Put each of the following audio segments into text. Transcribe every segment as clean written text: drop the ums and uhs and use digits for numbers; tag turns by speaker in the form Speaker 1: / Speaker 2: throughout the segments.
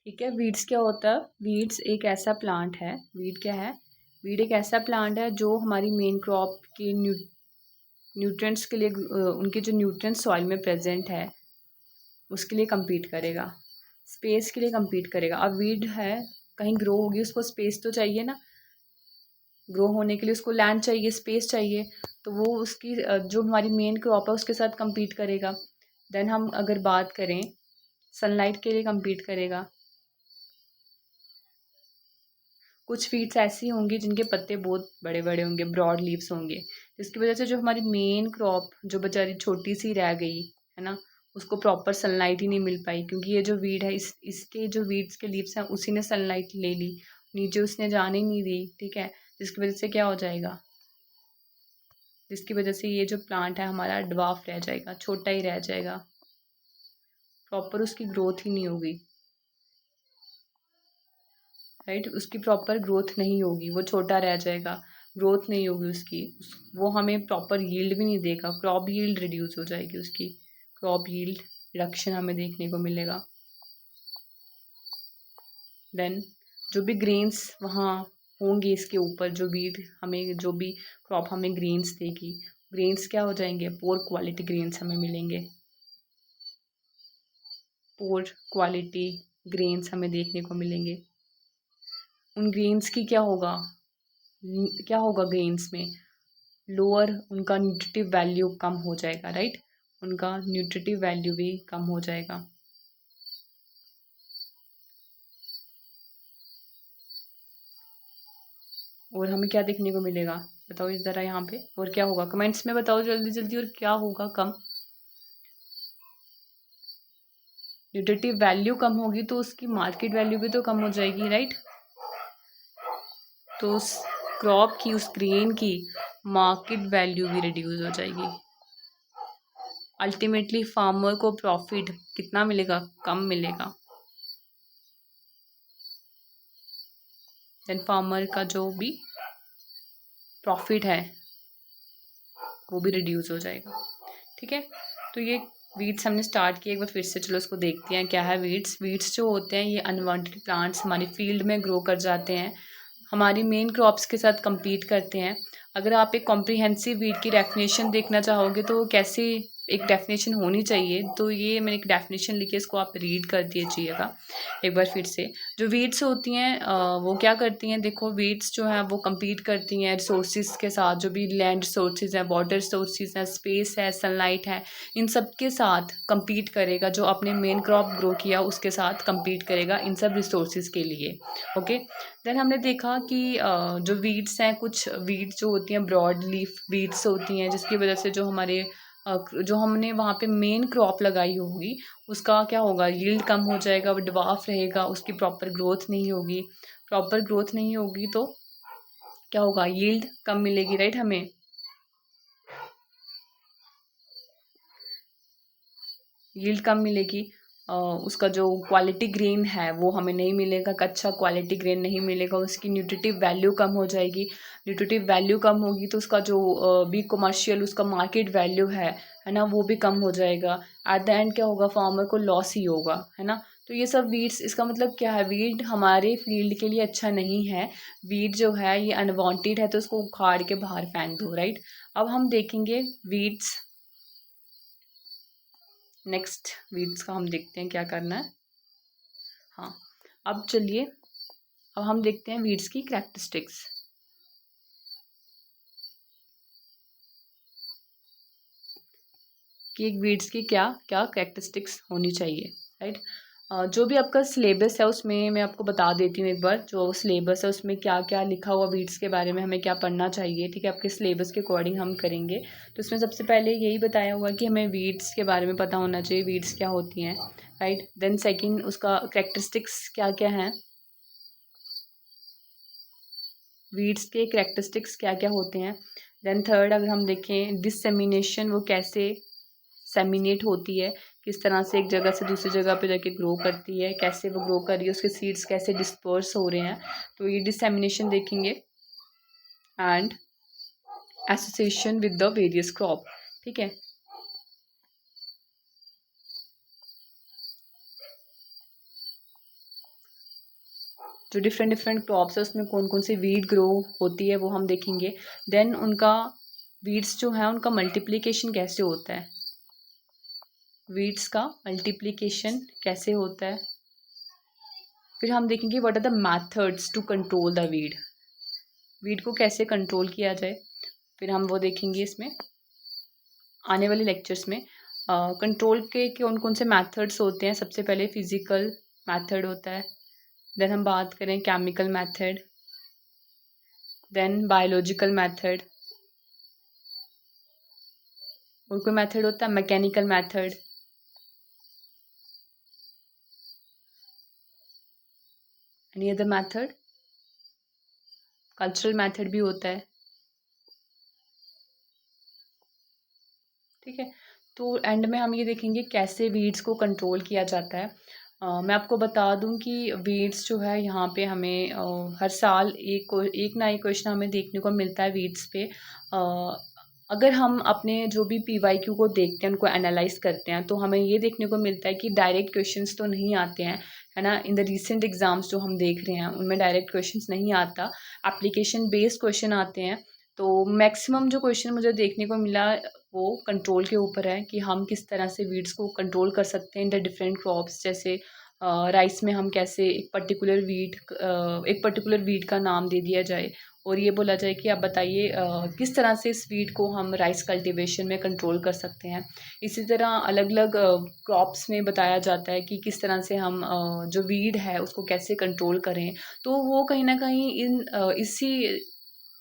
Speaker 1: ठीक है। वीड्स क्या होता है? वीड्स एक ऐसा प्लांट है, वीड क्या है? वीड एक ऐसा प्लांट है जो हमारी मेन क्रॉप की न्यूट्रिएंट्स के लिए उनके जो न्यूट्रिएंट्स सॉइल में प्रेजेंट है उसके लिए compete करेगा, स्पेस के लिए compete करेगा। अब वीड है, कहीं ग्रो होगी, उसको स्पेस तो चाहिए ना, ग्रो होने के लिए उसको लैंड चाहिए, स्पेस चाहिए, तो वो उसकी जो हमारी मेन क्रॉप है उसके साथ compete करेगा। देन हम अगर बात करें सनलाइट के लिए compete करेगा। कुछ वीड्स ऐसी होंगी जिनके पत्ते बहुत बड़े बड़े होंगे, ब्रॉड लीव्स होंगे, जिसकी वजह से जो हमारी मेन क्रॉप जो बेचारी छोटी सी रह गई है ना, उसको प्रॉपर सनलाइट ही नहीं मिल पाई, क्योंकि ये जो वीड है इसके जो वीड्स के लीव्स हैं उसी ने सनलाइट ले ली, नीचे उसने जाने ही नहीं दी। ठीक है, जिसकी वजह से क्या हो जाएगा, जिसकी वजह से ये जो प्लांट है हमारा ड्वार्फ रह जाएगा, छोटा ही रह जाएगा, प्रॉपर उसकी ग्रोथ ही नहीं होगी। राइट, उसकी प्रॉपर ग्रोथ नहीं होगी, वो छोटा रह जाएगा, ग्रोथ नहीं होगी उसकी, वो हमें प्रॉपर यील्ड भी नहीं देगा, क्रॉप यील्ड रिड्यूस हो जाएगी उसकी, क्रॉप यील्ड रिडक्शन हमें देखने को मिलेगा। देन जो भी ग्रेन्स वहाँ होंगे इसके ऊपर, जो वीड हमें, जो भी क्रॉप हमें ग्रेन्स देगी, ग्रेन्स क्या हो जाएंगे, पोर क्वालिटी ग्रेन्स हमें मिलेंगे, पोर क्वालिटी ग्रेन्स हमें देखने को मिलेंगे। उन ग्रेन्स की क्या होगा, क्या होगा ग्रेन्स में, लोअर उनका न्यूट्रिटिव वैल्यू कम हो जाएगा। राइट, उनका न्यूट्रिटिव वैल्यू भी कम हो जाएगा। और हमें क्या देखने को मिलेगा, बताओ इस ज़रा यहाँ पे, और क्या होगा कमेंट्स में बताओ जल्दी जल्दी, और क्या होगा कम, न्यूट्रिटिव वैल्यू कम होगी तो उसकी मार्केट वैल्यू भी तो कम हो जाएगी। राइट, तो उस क्रॉप की, उस ग्रेन की मार्केट वैल्यू भी रिड्यूस हो जाएगी। अल्टीमेटली फार्मर को प्रॉफिट कितना मिलेगा, कम मिलेगा। देन फार्मर का जो भी प्रॉफिट है वो भी रिड्यूस हो जाएगा। ठीक है, तो ये वीड्स हमने स्टार्ट किया, एक बार फिर से चलो उसको देखते हैं क्या है वीड्स। वीड्स जो होते हैं ये अनवांटेड प्लांट्स हमारी फील्ड में ग्रो कर जाते हैं, हमारी मेन क्रॉप्स के साथ compete करते हैं। अगर आप एक कॉम्प्रिहेंसिव वीड की डेफिनेशन देखना चाहोगे तो कैसे एक डेफिनेशन होनी चाहिए, तो ये मैंने एक डेफिनेशन लिखी है, इसको आप रीड कर दीजिएगा एक बार फिर से। जो वीड्स होती हैं वो क्या करती हैं, देखो वीड्स जो हैं वो compete करती हैं रिसोर्सेज के साथ, जो भी लैंड रिसोर्सेज हैं, वाटर रिसोर्सेज हैं, स्पेस है, सनलाइट है, इन सब के साथ compete करेगा। जो अपने मेन क्रॉप ग्रो किया उसके साथ compete करेगा इन सब रिसोर्सेज के लिए। ओके, देन हमने देखा कि जो वीड्स हैं, कुछ वीड्स जो होती हैं ब्रॉड लीफ वीड्स होती हैं, जिसकी वजह से जो हमारे जो हमने वहाँ पे मेन क्रॉप लगाई होगी उसका क्या होगा, यील्ड कम हो जाएगा, वो ड्वार्फ रहेगा, उसकी प्रॉपर ग्रोथ नहीं होगी। प्रॉपर ग्रोथ नहीं होगी तो क्या होगा, यील्ड कम मिलेगी। राइट, हमें यील्ड कम मिलेगी, उसका जो क्वालिटी ग्रेन है वो हमें नहीं मिलेगा, अच्छा क्वालिटी ग्रेन नहीं मिलेगा, उसकी न्यूट्रिटिव वैल्यू कम हो जाएगी। न्यूट्रिटिव वैल्यू कम होगी तो उसका जो भी कमर्शियल उसका मार्केट वैल्यू है ना, वो भी कम हो जाएगा। एट द एंड क्या होगा, फार्मर को लॉस ही होगा, है ना। तो ये सब वीड्स, इसका मतलब क्या है, वीड हमारे फील्ड के लिए अच्छा नहीं है, वीड जो है ये अनवांटेड है, तो उसको उखाड़ के बाहर फेंक दो। राइट, अब हम देखेंगे वीड्स, नेक्स्ट वीड्स का हम देखते हैं क्या करना है। हाँ, अब चलिए, अब हम देखते हैं वीड्स की कैरेक्टरिस्टिक्स। कि एक वीड्स की क्या क्या कैरेक्टरिस्टिक्स होनी चाहिए। राइट, जो भी आपका सिलेबस है उसमें मैं आपको बता देती हूँ एक बार, जो सिलेबस है उसमें क्या क्या लिखा हुआ वीड्स के बारे में, हमें क्या पढ़ना चाहिए। ठीक है, आपके सिलेबस के अकॉर्डिंग हम करेंगे। तो उसमें सबसे पहले यही बताया हुआ कि हमें वीड्स के बारे में पता होना चाहिए, वीड्स क्या होती हैं। राइट, देन सेकेंड उसका कैरेक्टरिस्टिक्स क्या क्या हैं, वीड्स के कैरेक्टरिस्टिक्स क्या क्या होते हैं। देन थर्ड अगर हम देखें डिससेमिनेशन, वो कैसे सेमिनेट होती है, किस तरह से एक जगह से दूसरी जगह पे जाके ग्रो करती है, कैसे वो ग्रो कर रही है, उसके सीड्स कैसे डिस्पर्स हो रहे हैं, तो ये डिससेमिनेशन देखेंगे। And association with the various crop. ठीक है, जो डिफरेंट डिफरेंट क्रॉप्स है उसमें कौन कौन सी वीड ग्रो होती है वो हम देखेंगे। देन उनका वीड्स जो है उनका मल्टीप्लिकेशन कैसे होता है, वीड्स का मल्टीप्लिकेशन कैसे होता है। फिर हम देखेंगे what are the methods to control the weed, weed को कैसे कंट्रोल किया जाए। फिर हम वो देखेंगे इसमें आने वाले लेक्चर्स में। कंट्रोल के कौन कौन से मेथड्स होते हैं। सबसे पहले फिजिकल मेथड होता है, देन हम बात करें chemical method, then biological method, और कोई मेथड होता है mechanical method, any other method, cultural method भी होता है। ठीक है, तो एंड में हम ये देखेंगे कैसे वीड्स को कंट्रोल किया जाता है। मैं आपको बता दूं कि वीड्स जो है यहाँ पे हमें हर साल एक ना एक क्वेश्चन हमें देखने को मिलता है वीड्स पे। अगर हम अपने जो भी PYQ को देखते हैं, उनको एनालाइज करते हैं, तो हमें ये देखने को मिलता है कि डायरेक्ट क्वेश्चंस तो नहीं आते हैं, है ना। इन द रिसेंट एग्जाम्स जो हम देख रहे हैं उनमें डायरेक्ट क्वेश्चंस नहीं आता, एप्लीकेशन बेस्ड क्वेश्चन आते हैं। तो मैक्सिमम जो क्वेश्चन मुझे देखने को मिला वो कंट्रोल के ऊपर है कि हम किस तरह से वीड्स को कंट्रोल कर सकते हैं इन द डिफरेंट क्रॉप्स। जैसे राइस में हम कैसे एक पर्टिकुलर वीड का नाम दे दिया जाए और ये बोला जाए कि आप बताइए किस तरह से इस वीड को हम राइस कल्टीवेशन में कंट्रोल कर सकते हैं। इसी तरह अलग अलग क्रॉप्स में बताया जाता है कि किस तरह से हम जो वीड है उसको कैसे कंट्रोल करें। तो वो कहीं ना कहीं इसी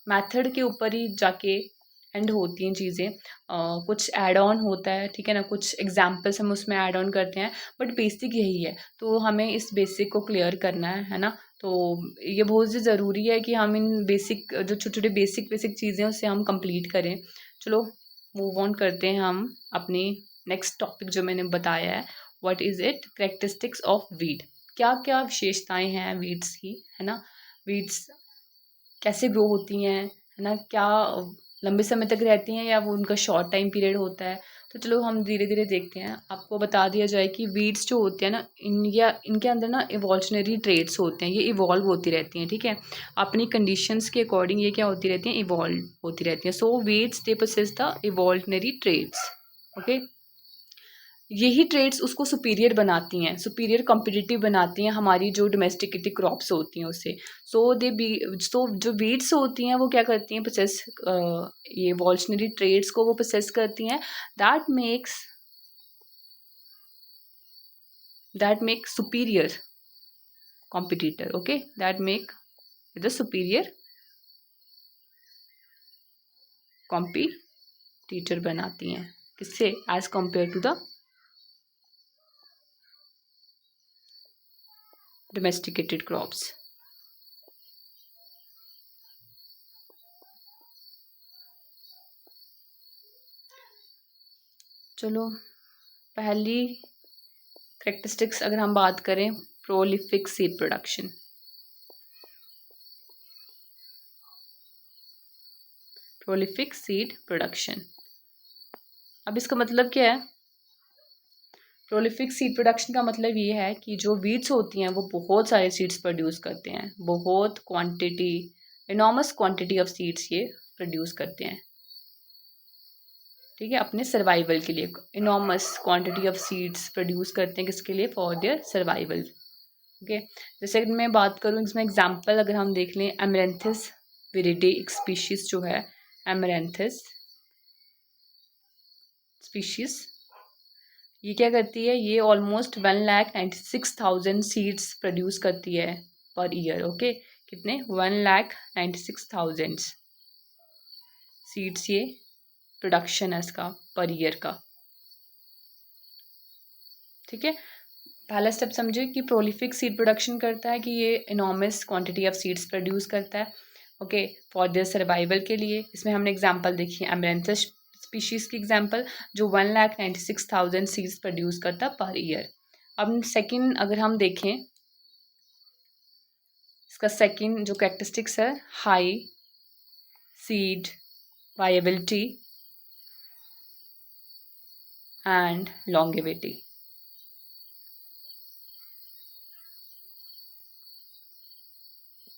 Speaker 1: मेथड के ऊपर ही जाके एंड होती हैं चीज़ें। कुछ ऐड ऑन होता है, ठीक है ना, कुछ एग्जाम्पल्स हम उसमें ऐड ऑन करते हैं, बट बेसिक यही है। तो हमें इस बेसिक को क्लियर करना है ना। तो ये बहुत ही ज़रूरी है कि हम इन बेसिक जो छोटे छोटे बेसिक बेसिक चीज़ें उससे हम कंप्लीट करें। चलो मूव ऑन करते हैं हम अपनी नेक्स्ट टॉपिक जो मैंने बताया है, what is it, characteristics of weed. क्या क्या विशेषताएं हैं वीड्स की, है ना। वीड्स कैसे ग्रो होती हैं, है ना, क्या लंबे समय तक रहती हैं या वो उनका शॉर्ट टाइम पीरियड होता है। तो चलो हम धीरे धीरे देखते हैं। आपको बता दिया जाए कि वीड्स जो होती है ना, इनके अंदर ना इवोल्यूशनरी ट्रेड्स होते हैं, ये इवॉल्व होती रहती हैं, ठीक है। अपनी कंडीशंस के अकॉर्डिंग ये क्या होती रहती हैं, इवॉल्व होती रहती हैं। So weeds they possess the evolutionary traits, okay. यही ट्रेड्स उसको सुपीरियर बनाती हैं, सुपीरियर कॉम्पिटिटिव बनाती हैं हमारी जो डोमेस्टिकेटेड क्रॉप्स होती हैं उससे। सो जो वीड्स होती हैं वो क्या करती हैं, प्रोसेस ये वॉल्शनरी ट्रेड्स को वो प्रोसेस करती हैं। That make superior competitor, okay, that make the superior competitor बनाती हैं, किससे, as compare to the domesticated crops। चलो पहली करेक्टरिस्टिक्स अगर हम बात करें, prolific seed production. Prolific seed production, अब इसका मतलब क्या है। प्रोलिफिक सीड प्रोडक्शन का मतलब ये है कि जो वीड्स होती हैं वो बहुत सारे सीड्स प्रोड्यूस करते हैं, बहुत quantity, enormous quantity of seeds ये प्रोड्यूस करते हैं, ठीक है, अपने सर्वाइवल के लिए। Enormous quantity of seeds produce करते हैं किसके लिए, फॉर देयर सर्वाइवल, ओके। जैसे मैं बात करूँ इसमें एग्जांपल अगर हम देख लें, एमरेंथिस विरिडे एक स्पीशीज जो है, एमरेंथिस स्पीशीज, ये क्या करती है, ये ऑलमोस्ट 1,96,000 सीड्स प्रोड्यूस करती है पर ईयर, ओके। कितने, 1,96,000 सीड्स ये प्रोडक्शन है इसका पर ईयर का, ठीक है। पहला स्टेप समझिए कि प्रोलिफिक सीड प्रोडक्शन करता है कि ये enormous quantity of seeds produce करता है, ओके, फॉर देयर सर्वाइवल के लिए। इसमें हमने एग्जांपल देखी है एमरेंथस स्पीशीज़ की एग्जांपल, जो 1,96,000 सीड्स प्रोड्यूस करता पर ईयर। अब सेकंड अगर हम देखें, इसका सेकंड जो कैरेक्टरिस्टिक्स है, high seed viability and longevity.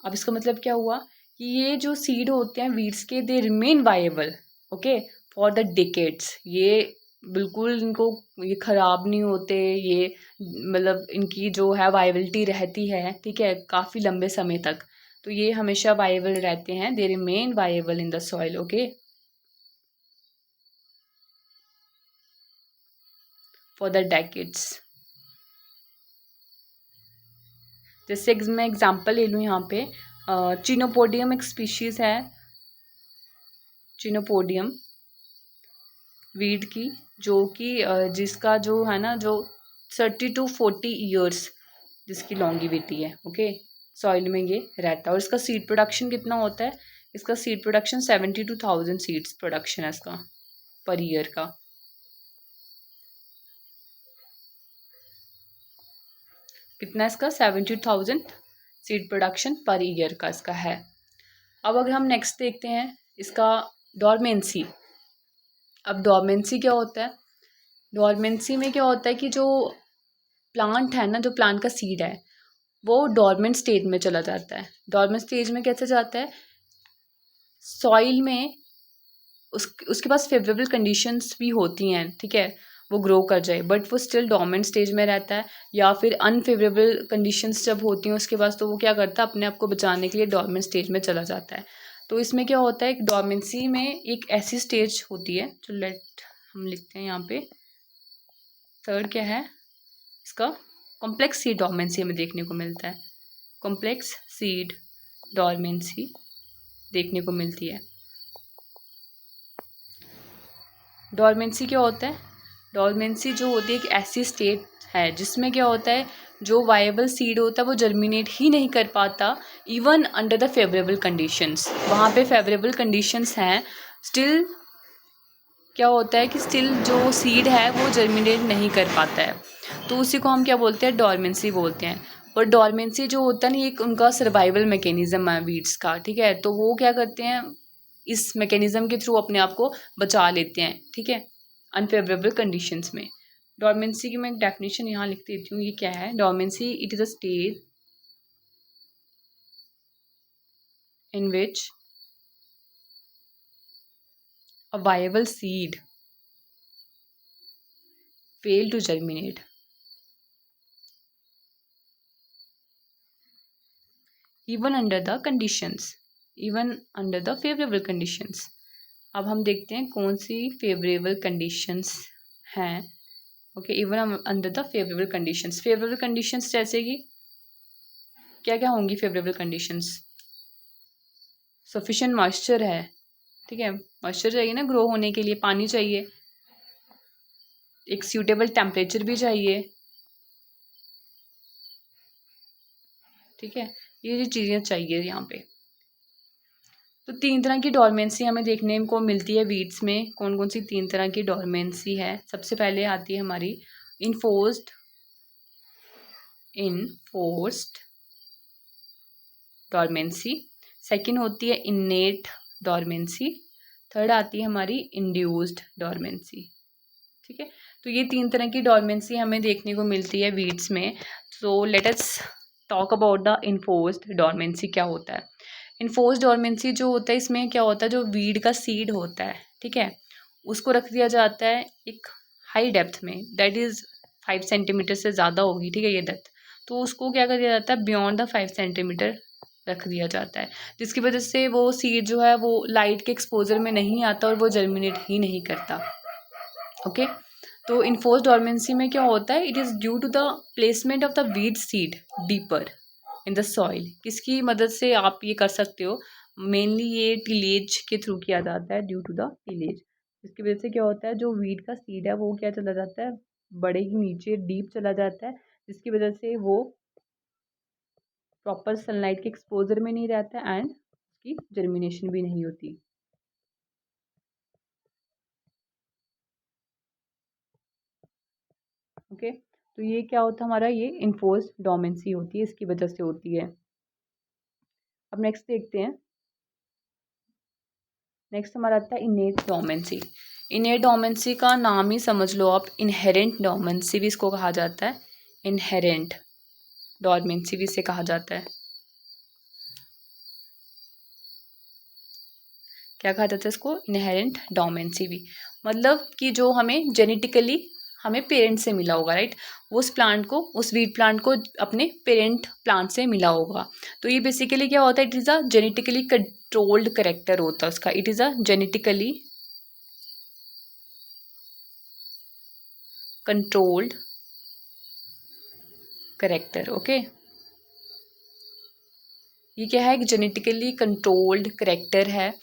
Speaker 1: अब इसका मतलब क्या हुआ कि ये जो सीड होते हैं वीड्स के, they remain viable, okay, for the decades. ये बिल्कुल इनको ये ख़राब नहीं होते, ये मतलब इनकी जो है वाइबिलिटी रहती है, ठीक है, काफ़ी लंबे समय तक। तो ये हमेशा वाएबल रहते हैं, they remain viable in the soil, okay, for the decades. जैसे मैं एग्जांपल ले लूँ यहाँ पे, चिनोपोडियम एक स्पीशीज़ है, चिनोपोडियम वीड की, जो कि जिसका जो है ना, जो 30 to 40 ईयर्स जिसकी लॉन्गिविटी है, ओके, सॉइल में ये रहता है। और इसका सीड प्रोडक्शन कितना होता है? इसका seed production 70 to 1000 seeds production है इसका पर ईयर का। कितना इसका? 70,000 सीड प्रोडक्शन पर ईयर का इसका है। अब अगर हम नेक्स्ट देखते हैं इसका डॉर्मेंसी। अब डॉर्मेंसी क्या होता है? डॉर्मेंसी में क्या होता है कि जो प्लांट है ना, जो प्लांट का सीड है वो डॉर्मेंट स्टेज में चला जाता है। डॉर्मेंट स्टेज में कैसे जाता है? सॉइल में उसके पास फेवरेबल कंडीशंस भी होती हैं, ठीक है, वो ग्रो कर जाए, बट वो स्टिल डोर्मेंट स्टेज में रहता है। या फिर अनफेवरेबल कंडीशंस जब होती हैं उसके पास, तो वो क्या करता है, अपने आप को बचाने के लिए डोर्मेंट स्टेज में चला जाता है। तो इसमें क्या होता है, डोर्मेंसी में एक ऐसी स्टेज होती है जो हम लिखते हैं यहाँ पे, थर्ड क्या है इसका, कॉम्प्लेक्स सीड डोर्मेंसी हमें देखने को मिलता है। कॉम्प्लेक्स सीड डोर्मेंसी देखने को मिलती है। डॉर्मेंसी क्या होता है? डॉर्मेंसी जो होती है एक ऐसी स्टेट है जिसमें क्या होता है, जो वायबल सीड होता है वो जर्मिनेट ही नहीं कर पाता, even under the favourable conditions. वहाँ पे फेवरेबल कंडीशंस हैं, स्टिल क्या होता है कि स्टिल जो सीड है वो जर्मिनेट नहीं कर पाता है। तो उसी को हम क्या बोलते हैं? डॉर्मेंसी बोलते हैं। और डॉर्मेंसी जो होता है ना, एक उनका सर्वाइवल मैकेनिज्म है वीड्स का, ठीक है। तो वो क्या करते हैं, इस मैकेनिज्म के थ्रू अपने आप को बचा लेते हैं, ठीक है, अनफेवरेबल कंडीशंस में। डॉर्मेंसी की मैं एक डेफिनेशन यहाँ लिख देती हूँ, ये क्या है? Dormancy, it is a stage in which a viable seed fail to germinate even under the conditions, even under the favorable conditions। अब हम देखते हैं कौन सी फेवरेबल कंडीशंस हैं, okay, even under the favourable conditions. Favourable conditions जैसे कि क्या क्या होंगी फेवरेबल कंडीशंस? सफिशिएंट मॉइस्चर है, ठीक है, मॉइस्चर चाहिए ना ग्रो होने के लिए, पानी चाहिए, एक सूटेबल टेम्परेचर भी चाहिए, ठीक है, ये चीज़ें चाहिए यहाँ पे। तो 3 तरह की डॉर्मेंसी हमें देखने को मिलती है वीड्स में। कौन कौन सी 3 तरह की डॉर्मेंसी है? सबसे पहले आती है हमारी इन्फोर्स्ड डॉर्मेंसी, सेकंड होती है इनेट डॉर्मेंसी, थर्ड आती है हमारी इंड्यूस्ड डॉर्मेंसी, ठीक है। तो ये 3 तरह की डॉर्मेंसी हमें देखने को मिलती है वीड्स में। So let us talk about the enforced dormancy. क्या होता है इन्फोर्स्ड डॉर्मेंसी? जो होता है इसमें क्या होता है, जो वीड का सीड होता है, ठीक है, उसको रख दिया जाता है एक हाई डेप्थ में, दैट इज़ 5 सेंटीमीटर से ज़्यादा होगी, ठीक है, ये डेप्थ। तो उसको क्या कर दिया जाता है, बियॉन्ड द 5 सेंटीमीटर रख दिया जाता है, जिसकी वजह से वो सीड जो है वो लाइट के एक्सपोजर में नहीं आता और वो जर्मिनेट ही नहीं करता, ओके। तो इन्फोर्स्ड डॉर्मेंसी में क्या होता है, it is due to the placement of the weed seed deeper in the soil. किसकी मदद से आप ये कर सकते हो? मेनली ये टिलेज के थ्रू किया जाता है, ड्यू टू द टिलेज। इसकी वजह से क्या होता है, जो वीड का सीड है वो क्या चला जाता है, बड़े ही नीचे डीप चला जाता है, जिसकी वजह से वो प्रॉपर सनलाइट के एक्सपोजर में नहीं रहता एंड उसकी जर्मिनेशन भी नहीं होती, ओके। तो ये क्या होता है हमारा, ये इन्फोर्स्ड डोमेंसी होती है, इसकी वजह से होती है। अब नेक्स्ट देखते हैं, नेक्स्ट हमारा आता है इनेट डोमेंसी। इनेट डोमेंसी का नाम ही समझ लो आप, इनहेरेंट डोमेंसी भी इसको कहा जाता है, इनहेरेंट डोमेंसी भी इसे कहा जाता है। क्या कहा जाता है इसको, इनहेरेंट डोमेंसी भी, मतलब कि जो हमें जेनेटिकली हमें पेरेंट से मिला होगा, राइट, उस प्लांट को, उस वीट प्लांट को अपने पेरेंट प्लांट से मिला होगा। तो ये बेसिकली क्या होता है, it is a genetically controlled character होता है उसका, it is a genetically controlled character. Okay, ये क्या है, एक जेनेटिकली कंट्रोल्ड करेक्टर है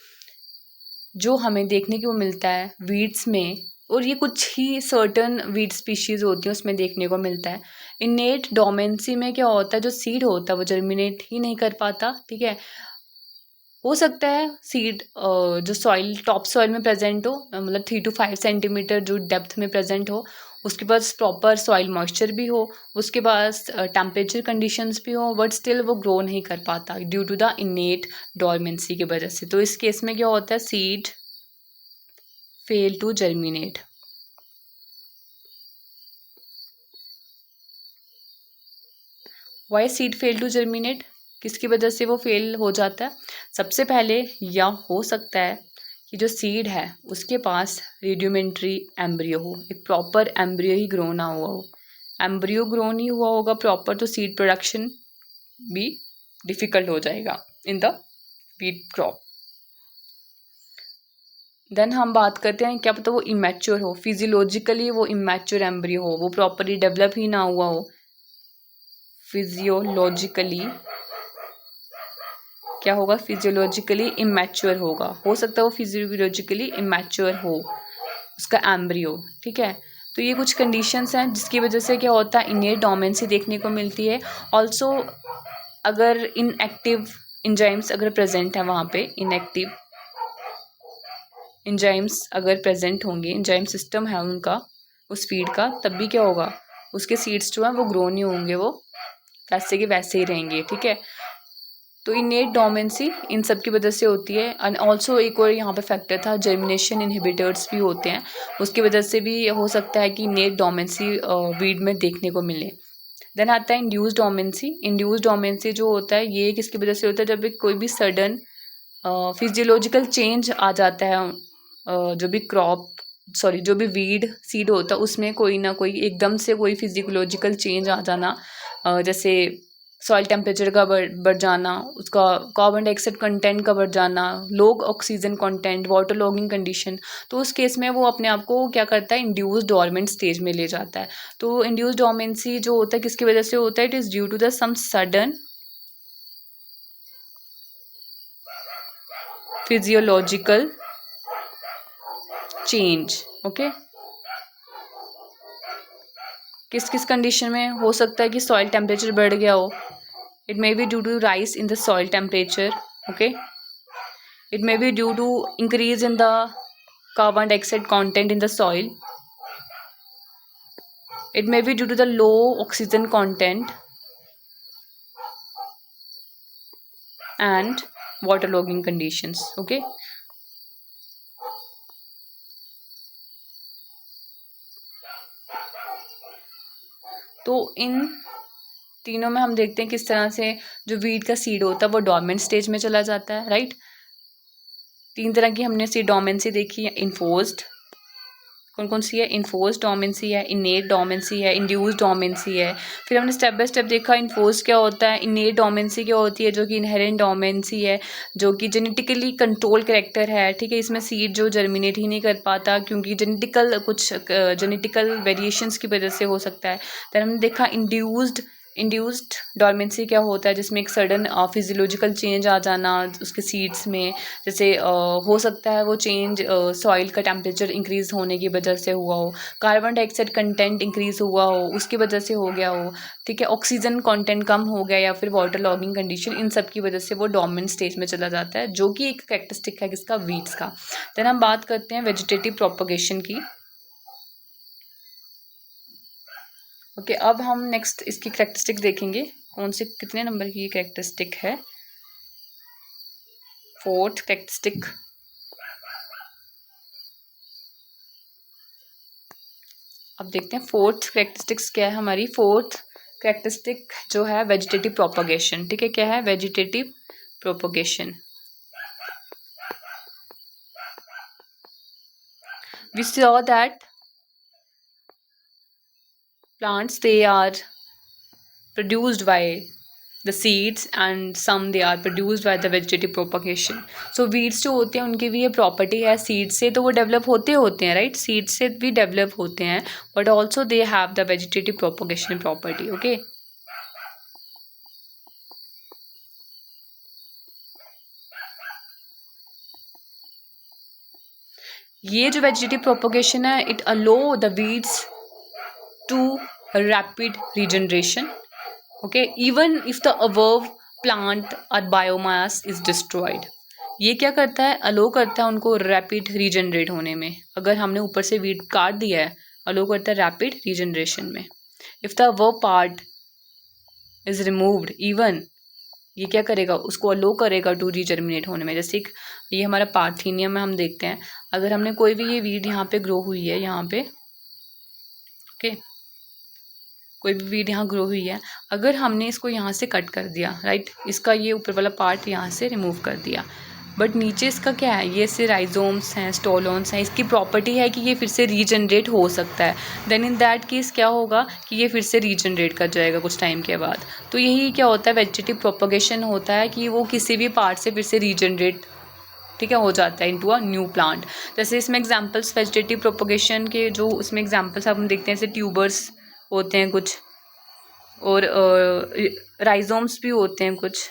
Speaker 1: जो हमें देखने को मिलता है वीड्स में, और ये कुछ ही सर्टन वीड स्पीशीज़ होती हैं उसमें देखने को मिलता है। इनेट डोमेंसी में क्या होता है, जो सीड होता है वो जर्मिनेट ही नहीं कर पाता, ठीक है। हो सकता है सीड जो सॉइल, टॉप सॉइल में प्रेजेंट हो, मतलब 3 to 5 सेंटीमीटर जो डेप्थ में प्रेजेंट हो, उसके पास प्रॉपर सॉइल मॉइस्चर भी हो, उसके पास टेम्परेचर कंडीशंस भी हो, बट स्टिल वो ग्रो नहीं कर पाता due to the innate dormancy की वजह से। तो इस केस में क्या होता है, seed fail to germinate. Why seed fail to germinate, किसकी वजह से वो फेल हो जाता है, सबसे पहले या हो सकता है कि जो सीड है उसके पास रेडियोमेंट्री एम्ब्रियो हो, एक प्रॉपर एम्ब्रियो ही ग्रो ना हुआ हो। एम्ब्रियो ग्रो नहीं हुआ होगा प्रॉपर, तो सीड प्रोडक्शन भी डिफ़िकल्ट हो जाएगा in the wheat crop. Then हम बात करते हैं, क्या पता वो इमेच्योर हो, फिजियोलॉजिकली वो इमेच्योर एम्ब्रियो हो, वो प्रॉपरली डेवलप ही ना हुआ हो, फिजियोलॉजिकली क्या होगा, फिजियोलॉजिकली इमेच्योर होगा, हो सकता है वो फिजियोलॉजिकली इमेच्योर हो उसका एम्ब्रियो, ठीक है। तो ये कुछ कंडीशंस हैं जिसकी वजह से क्या होता है, इनेट डोमेंसी देखने को मिलती है। ऑल्सो अगर इनएक्टिव इंजाइम्स अगर प्रेजेंट है वहाँ पे, इनएक्टिव इंजाइम्स अगर प्रेजेंट होंगे, इंजाइम सिस्टम है उनका उस फीड का, तब भी क्या होगा, उसके सीड्स जो हैं वो ग्रो नहीं होंगे, वो वैसे के वैसे ही रहेंगे, ठीक है। तो इनेट डोमेंसी इन सब की वजह से होती है। एंड ऑल्सो एक और यहाँ पे फैक्टर था, जर्मिनेशन इनहिबिटर्स भी होते हैं, उसकी वजह से भी हो सकता है कि इनेट डोमेंसी वीड में देखने को मिले। देन आता है इंड्यूस्ड डोमेंसी। इंड्यूस्ड डोमेंसी जो होता है ये किसकी वजह से होता है, जब कोई भी सडन फिजियोलॉजिकल चेंज आ जाता है, जो भी क्रॉप सॉरी जो भी वीड सीड होता है उसमें कोई ना कोई एकदम से कोई फिजियोलॉजिकल चेंज आ जाना, जैसे सॉइल टेम्परेचर का बढ़ जाना, उसका कार्बन डाइऑक्साइड कंटेंट का बढ़ जाना, low oxygen content, water logging condition, तो उस केस में वो अपने आप को क्या करता है, इंड्यूस्ड डोरमेंट स्टेज में ले जाता है। तो इंड्यूस्ड डोरमेंसी जो होता है किसकी वजह से होता है, it is due to the some sudden physiological change. Okay, किस किस कंडीशन में हो सकता है कि सॉइल टेम्परेचर बढ़ गया हो, it may be due to rise in the soil temperature, okay, it may be due to increase in the carbon dioxide content in the soil, it may be due to the low oxygen content and waterlogging conditions, okay। तो इन तीनों में हम देखते हैं किस तरह से जो वीट का सीड होता है वो डोरमेंट स्टेज में चला जाता है, राइट। तीन तरह की हमने सीड डोरमेंसी देखी है, इन्फोर्स्ड, कौन कौन सी है, इन्फोर्स्ड डोमेंसी है, इनेट डोमेंसी है, इंड्यूस्ड डोमेंसी है। फिर हमने स्टेप बाय स्टेप देखा इन्फोर्स्ड क्या होता है, इनेट डोमेंसी क्या होती है, जो कि इनहेरेंट डोमेंसी है, जो कि जेनेटिकली कंट्रोल करेक्टर है, ठीक है। इसमें सीड जो जर्मिनेट ही नहीं कर पाता क्योंकि जेनेटिकल वेरिएशंस की वजह से हो सकता है। फिर हमने देखा इंड्यूस्ड डोरमेंसी क्या होता है, जिसमें एक सडन फिजियोलॉजिकल चेंज आ जाना उसके सीड्स में, जैसे हो सकता है वो चेंज सॉइल का टेम्परेचर इंक्रीज़ होने की वजह से हुआ हो, कार्बन डाइऑक्साइड कंटेंट इंक्रीज़ हुआ हो उसकी वजह से हो गया हो, ठीक है, ऑक्सीजन कंटेंट कम हो गया, या फिर वाटर लॉगिंग कंडीशन, इन सब की वजह से वो डोमिनेंट स्टेज में चला जाता है, जो कि एक कैरेक्टरिस्टिक है किसका, वीट्स का। देन हम बात करते हैं वेजिटेटिव प्रोपगेशन की। ओके, अब हम नेक्स्ट इसकी कैरेक्टरिस्टिक देखेंगे, कौन से कितने नंबर की कैरेक्टरिस्टिक है, फोर्थ कैरेक्टरिस्टिक। अब देखते हैं फोर्थ कैरेक्टरिस्टिक्स क्या है हमारी। फोर्थ कैरेक्टरिस्टिक जो है वेजिटेटिव प्रोपगेशन, ठीक है, क्या है, vegetative propagation. we saw that plants, they are produced by the seeds and some they are produced by the vegetative propagation. So weeds जो होते हैं उनकी भी ये प्रॉपर्टी है, सीड से तो वो डेवलप होते हैं राइट, सीड से भी डेवलप होते हैं, but also they have the vegetative propagation property. Okay, ये जो वेजिटेटिव प्रोपगेशन है, it allow the weeds to rapid regeneration. Okay, even if the above plant or biomass is destroyed. ये क्या करता है, अलो करता है उनको रैपिड रीजनरेट होने में. अगर हमने ऊपर से वीड काट दिया है, अलो करता है रैपिड रीजनरेशन में. If the above part is removed, even ये क्या करेगा, उसको अलो करेगा टू रीजर्मिनेट होने में. जैसे ये हमारा पार्थेनियम में हम देखते हैं, अगर हमने कोई भी ये वीड यहाँ पे ग्रो हुई है, यहाँ पे ओके, कोई भी वीड यहाँ ग्रो हुई है, अगर हमने इसको यहाँ से कट कर दिया राइट, इसका ये ऊपर वाला पार्ट यहाँ से रिमूव कर दिया, बट नीचे इसका क्या है, ये से राइजोम्स हैं, स्टोलोन्स हैं, इसकी प्रॉपर्टी है कि ये फिर से रीजनरेट हो सकता है. देन इन दैट केस क्या होगा कि ये फिर से रीजनरेट कर जाएगा कुछ टाइम के बाद. तो यही क्या होता है, वेजिटेटिव प्रोपगेशन होता है कि वो किसी भी पार्ट से फिर से रीजनरेट, ठीक है, हो जाता है इनटू अ न्यू प्लांट. जैसे इसमें एग्जांपल्स वेजिटेटिव प्रोपगेशन के जो उसमें एग्जांपल्स हम देखते हैं, जैसे ट्यूबर्स होते हैं कुछ, और राइजोम्स भी होते हैं कुछ,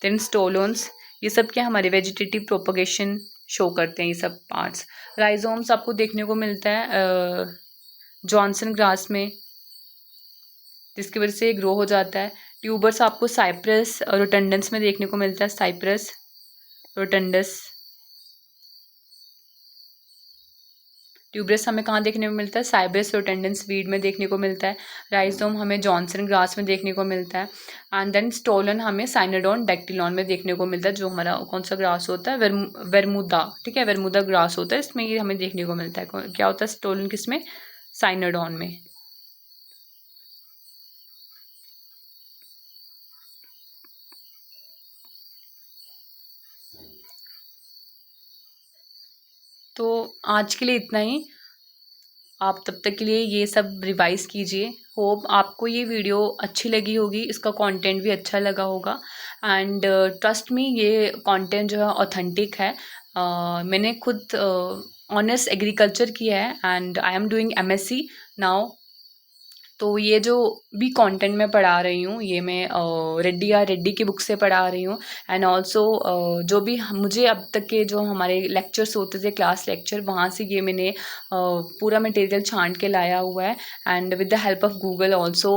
Speaker 1: देन स्टोलोन्स. ये सब क्या हमारे वेजिटेटिव प्रोपगेशन शो करते हैं, ये सब पार्ट्स. राइजोम्स आपको देखने को मिलता है जॉनसन ग्रास में, जिसकी वजह से ग्रो हो जाता है. ट्यूबर्स आपको साइप्रस रोटंडस में देखने को मिलता है, साइप्रस रोटंडस. ट्यूबरस हमें कहाँ देखने को मिलता है, साइप्रस रोटेंडेंस वीड में देखने को मिलता है. राइजोम हमें जॉनसन ग्रास में देखने को मिलता है. एंड देन स्टोलन हमें साइनोडोन डेक्टिलॉन में देखने को मिलता है, जो हमारा कौन सा ग्रास होता है, वेरमुदा, ठीक है, वेरमुदा ग्रास होता है, इसमें ये हमें देखने को मिलता है. क्या होता है स्टोलन किसमें, साइनोडोन में. तो आज के लिए इतना ही. आप तब तक के लिए ये सब रिवाइज कीजिए. होप आपको ये वीडियो अच्छी लगी होगी, इसका कंटेंट भी अच्छा लगा होगा. एंड ट्रस्ट मी, ये कंटेंट जो है ऑथेंटिक है. मैंने खुद ऑनर्स एग्रीकल्चर किया है and I am doing MSc now. तो ये जो भी कंटेंट मैं पढ़ा रही हूँ, ये मैं रेड्डी की बुक से पढ़ा रही हूँ. एंड ऑल्सो जो भी मुझे अब तक के जो हमारे लेक्चर्स होते थे, क्लास लेक्चर, वहाँ से ये मैंने पूरा मटेरियल छांट के लाया हुआ है. And with the help of Google also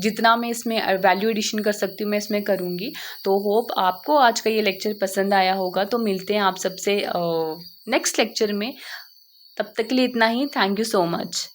Speaker 1: जितना मैं इसमें वैल्यू एडिशन कर सकती हूँ मैं इसमें करूँगी. तो होप आपको आज का ये लेक्चर पसंद आया होगा. तो मिलते हैं आप सबसे नेक्स्ट लेक्चर में. तब तक के लिए इतना ही. Thank you so much.